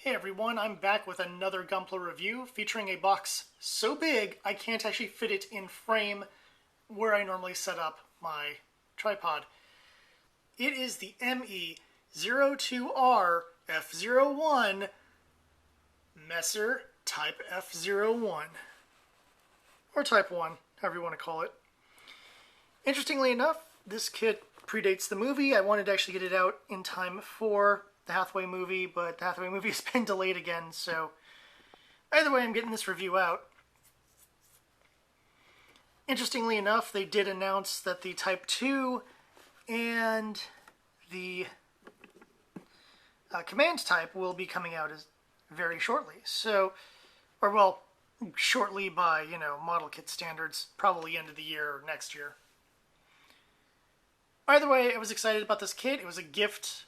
Hey everyone, I'm back with another GunPla review featuring a box so big I can't actually fit it in frame where I normally set up my tripod. It is the Me02R-F01 Messer Type-F01, or Type 1, however you want to call it. Interestingly enough, this kit predates the movie. I wanted to actually get it out in time for the Hathaway movie, but the Hathaway movie has been delayed again, so either way, I'm getting this review out. Interestingly enough, they did announce that the Type 2 and the Command Type will be coming out very shortly. So, or well, shortly by, model kit standards, probably end of the year or next year. Either way, I was excited about this kit. It was a gift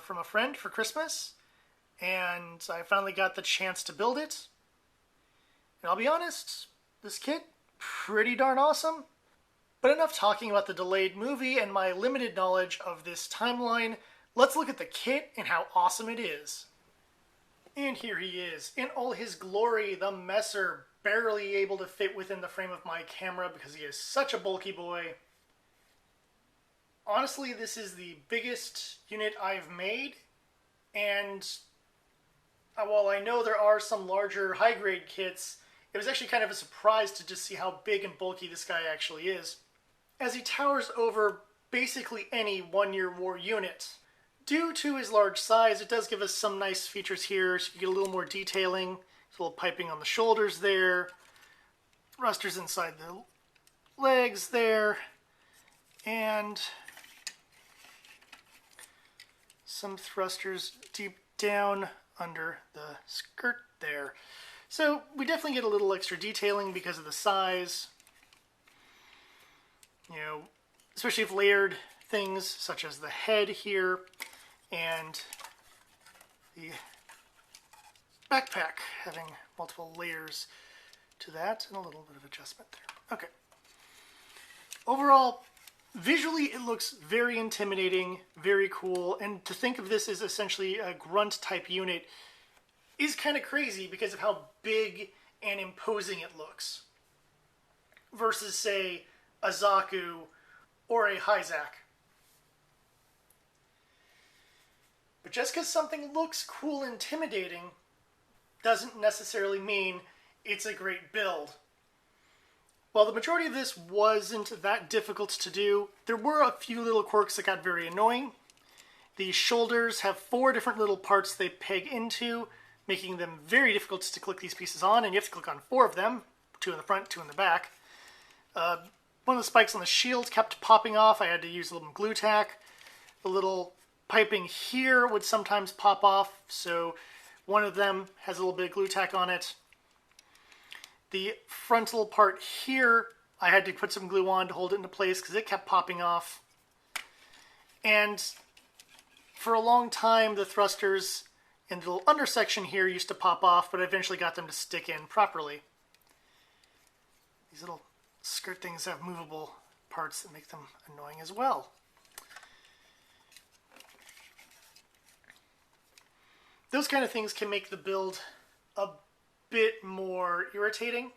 from a friend for Christmas, and I finally got the chance to build it. And I'll be honest, this kit, pretty darn awesome. But enough talking about the delayed movie and my limited knowledge of this timeline. Let's look at the kit and how awesome it is. And here he is, in all his glory, the Messer, barely able to fit within the frame of my camera because he is such a bulky boy. Honestly, this is the biggest unit I've made, and while I know there are some larger high-grade kits, it was actually kind of a surprise to just see how big and bulky this guy actually is, as he towers over basically any one-year war unit. Due to his large size, it does give us some nice features here, so you get a little more detailing. There's a little piping on the shoulders there, thrusters inside the legs there, and some thrusters deep down under the skirt there. So we definitely get a little extra detailing because of the size. Especially if layered things such as the head here and the backpack having multiple layers to that and a little bit of adjustment there. Okay. Overall, visually, it looks very intimidating, very cool, and to think of this as essentially a grunt-type unit is kind of crazy because of how big and imposing it looks versus, say, a Zaku or a Hyzak. But just because something looks cool and intimidating doesn't necessarily mean it's a great build. While the majority of this wasn't that difficult to do, there were a few little quirks that got very annoying. The shoulders have 4 different little parts they peg into, making them very difficult to click these pieces on, and you have to click on 4 of them, 2 in the front, 2 in the back. One of the spikes on the shield kept popping off. I had to use a little glue tack. The little piping here would sometimes pop off, so one of them has a little bit of glue tack on it. The frontal part here, I had to put some glue on to hold it into place because it kept popping off. And for a long time, the thrusters in the little undersection here used to pop off, but I eventually got them to stick in properly. These little skirt things have movable parts that make them annoying as well. Those kind of things can make the build a bit more irritating.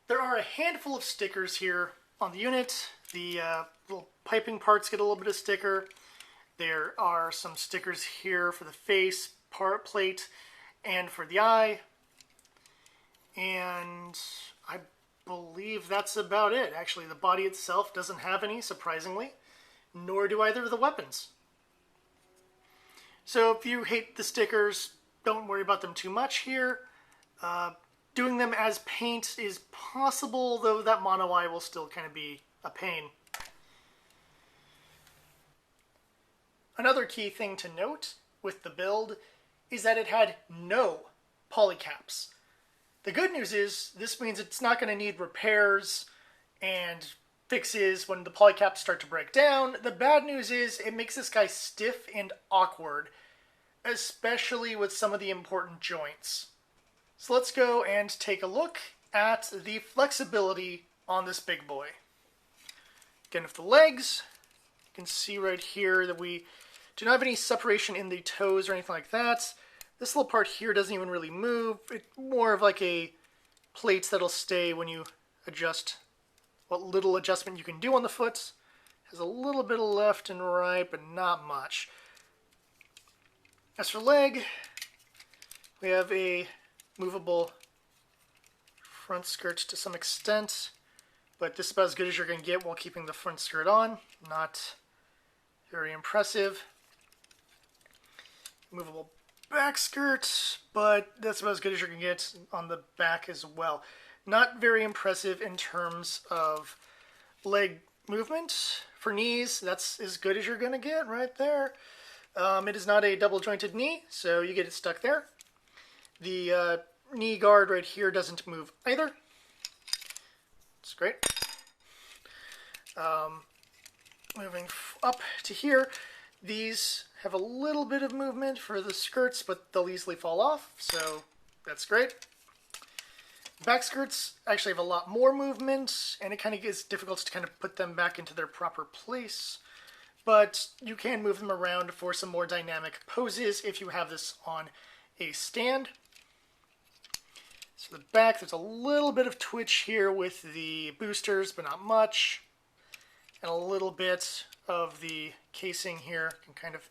There are a handful of stickers here on the unit. The little piping parts get a little bit of sticker. There are some stickers here for the face part plate and for the eye. And I believe that's about it. Actually, the body itself doesn't have any, surprisingly, nor do either of the weapons. So if you hate the stickers, don't worry about them too much here. Doing them as paint is possible, though that mono eye will still kind of be a pain. Another key thing to note with the build is that it had no polycaps. The good news is this means it's not going to need repairs and fixes when the polycaps start to break down. The bad news is it makes this guy stiff and awkward, especially with some of the important joints. So let's go and take a look at the flexibility on this big boy. Again, with the legs, you can see right here that we do not have any separation in the toes or anything like that. This little part here doesn't even really move. It's more of like a plates that'll stay when you adjust what little adjustment you can do on the foot. Has a little bit of left and right, but not much. As for leg, we have a movable front skirt to some extent, but this is about as good as you're going to get while keeping the front skirt on. Not very impressive. Movable back skirt, but that's about as good as you're going to get on the back as well. Not very impressive in terms of leg movement. For knees, that's as good as you're going to get right there. It is not a double jointed knee, so you get it stuck there. The knee guard right here doesn't move either. It's great. Moving up to here, these have a little bit of movement for the skirts, but they'll easily fall off, so that's great. Back skirts actually have a lot more movement, and it kind of is difficult to kind of put them back into their proper place. But you can move them around for some more dynamic poses if you have this on a stand. So the back, there's a little bit of twitch here with the boosters, but not much. And a little bit of the casing here can kind of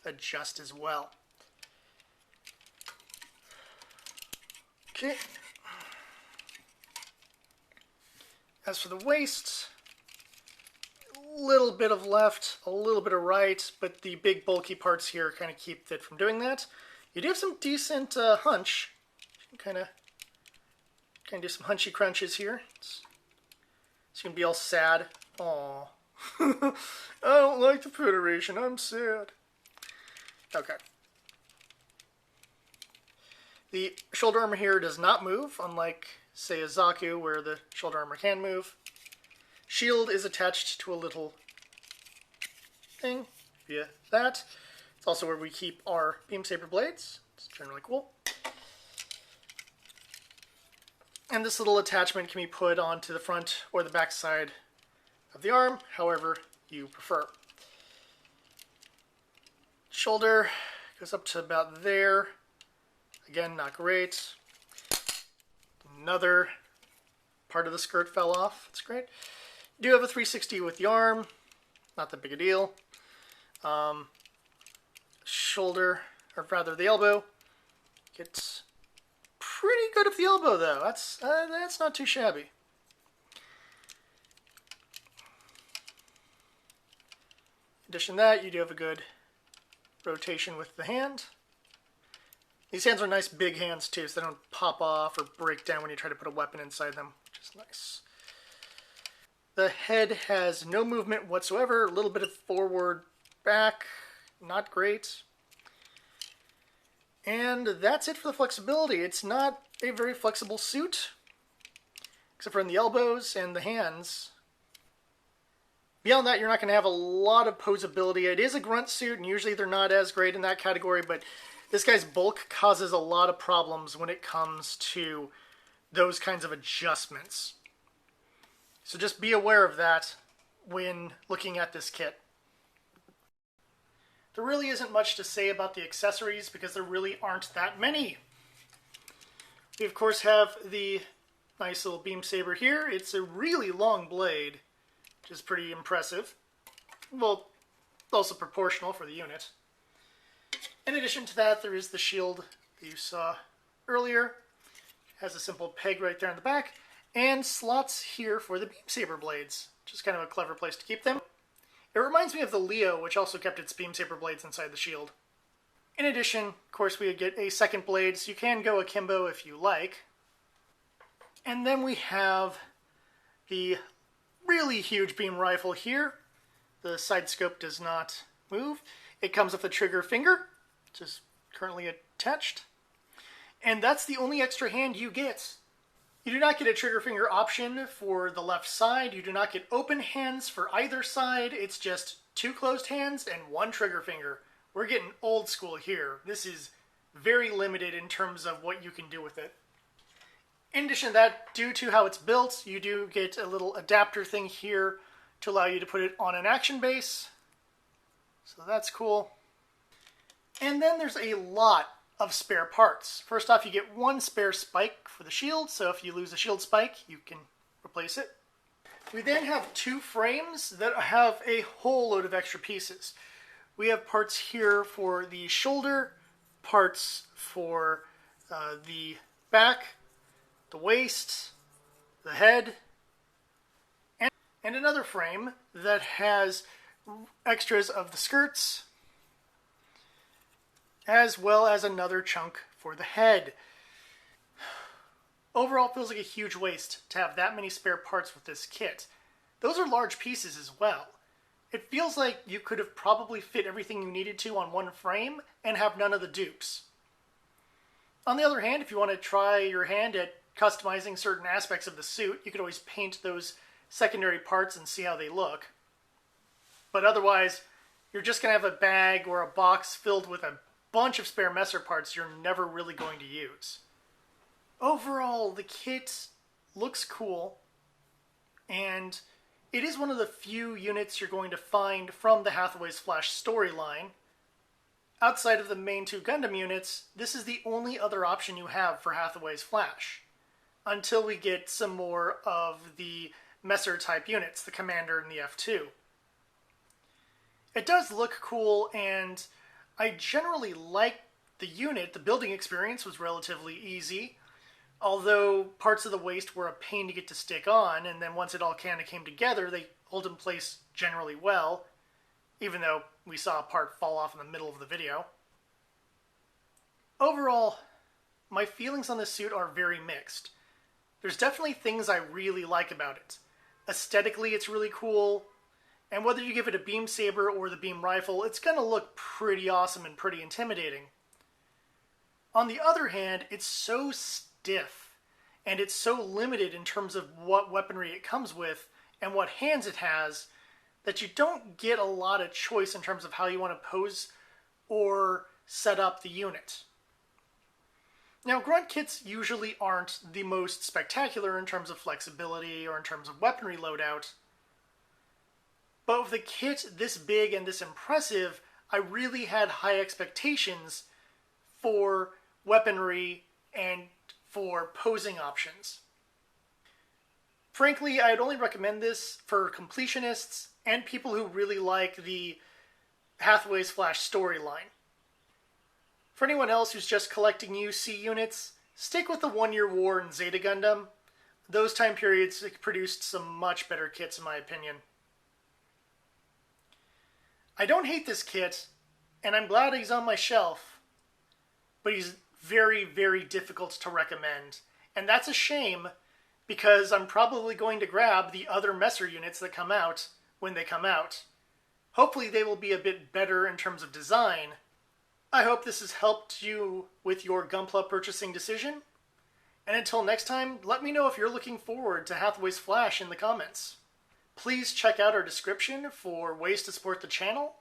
adjust as well. Okay. As for the waist, a little bit of left, a little bit of right, but the big bulky parts here kind of keep it from doing that. You do have some decent hunch. You can kind of do some hunchy crunches here. It's going to be all sad. Aww. I don't like the federation. I'm sad. Okay. The shoulder armor here does not move, unlike, say, a Zaku, where the shoulder armor can move. Shield is attached to a little thing via that. It's also where we keep our beam saber blades. It's generally cool. And this little attachment can be put onto the front or the back side of the arm, however you prefer. Shoulder goes up to about there. Again, not great. Another part of the skirt fell off. That's great. You do have a 360 with the arm. Not that big a deal. Shoulder, or rather the elbow, gets pretty good at the elbow though. That's not too shabby. In addition to that, you do have a good rotation with the hand. These hands are nice big hands too, so they don't pop off or break down when you try to put a weapon inside them, which is nice. The head has no movement whatsoever, a little bit of forward, back, not great. And that's it for the flexibility. It's not a very flexible suit, except for in the elbows and the hands. Beyond that, you're not going to have a lot of posability. It is a grunt suit, and usually they're not as great in that category, but this guy's bulk causes a lot of problems when it comes to those kinds of adjustments. So just be aware of that when looking at this kit. There really isn't much to say about the accessories because there really aren't that many. We of course have the nice little beam saber here. It's a really long blade, which is pretty impressive. Well, also proportional for the unit. In addition to that, there is the shield that you saw earlier. It has a simple peg right there in the back, and slots here for the beam saber blades, which is kind of a clever place to keep them. It reminds me of the Leo, which also kept its beam saber blades inside the shield. In addition, of course, we get a second blade, so you can go akimbo if you like. And then we have the really huge beam rifle here. The side scope does not move. It comes with a trigger finger, which is currently attached. And that's the only extra hand you get. You do not get a trigger finger option for the left side. You do not get open hands for either side. It's just 2 closed hands and 1 trigger finger. We're getting old school here. This is very limited in terms of what you can do with it. In addition to that, due to how it's built, you do get a little adapter thing here to allow you to put it on an action base. So that's cool. And then there's a lot of spare parts. First off, you get one spare spike for the shield, so if you lose a shield spike, you can replace it. We then have two frames that have a whole load of extra pieces. We have parts here for the shoulder, parts for the back, the waist, the head, and another frame that has extras of the skirts, as well as another chunk for the head. Overall, it feels like a huge waste to have that many spare parts with this kit. Those are large pieces as well. It feels like you could have probably fit everything you needed to on one frame and have none of the dupes. On the other hand, if you want to try your hand at customizing certain aspects of the suit, you could always paint those secondary parts and see how they look. But otherwise, you're just going to have a bag or a box filled with a bunch of spare messer parts you're never really going to use. Overall, the kit looks cool, and it is one of the few units you're going to find from the Hathaway's Flash storyline. Outside of the main two Gundam units, this is the only other option you have for Hathaway's Flash, until we get some more of the Messer type units, the Commander and the F2. It does look cool, and I generally like the unit. The building experience was relatively easy, although parts of the waist were a pain to get to stick on, and then once it all kind of came together, they hold in place generally well, even though we saw a part fall off in the middle of the video. Overall, my feelings on this suit are very mixed. There's definitely things I really like about it. Aesthetically, it's really cool, and whether you give it a beam saber or the beam rifle, it's going to look pretty awesome and pretty intimidating. On the other hand, it's so stiff, and it's so limited in terms of what weaponry it comes with and what hands it has, that you don't get a lot of choice in terms of how you want to pose or set up the unit. Now, grunt kits usually aren't the most spectacular in terms of flexibility or in terms of weaponry loadout, but with a kit this big and this impressive, I really had high expectations for weaponry and for posing options. Frankly, I'd only recommend this for completionists and people who really like the Hathaway's Flash storyline. For anyone else who's just collecting UC units, stick with the 1 Year War and Zeta Gundam. Those time periods produced some much better kits in my opinion. I don't hate this kit, and I'm glad he's on my shelf, but he's very, very difficult to recommend. And that's a shame, because I'm probably going to grab the other Messer units that come out when they come out. Hopefully they will be a bit better in terms of design. I hope this has helped you with your GunPla purchasing decision. And until next time, let me know if you're looking forward to Hathaway's Flash in the comments. Please check out our description for ways to support the channel.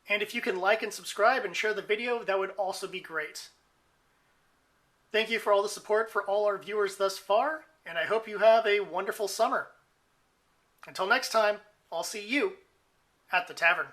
And if you can like and subscribe and share the video, that would also be great. Thank you for all the support for all our viewers thus far, and I hope you have a wonderful summer. Until next time, I'll see you at the tavern.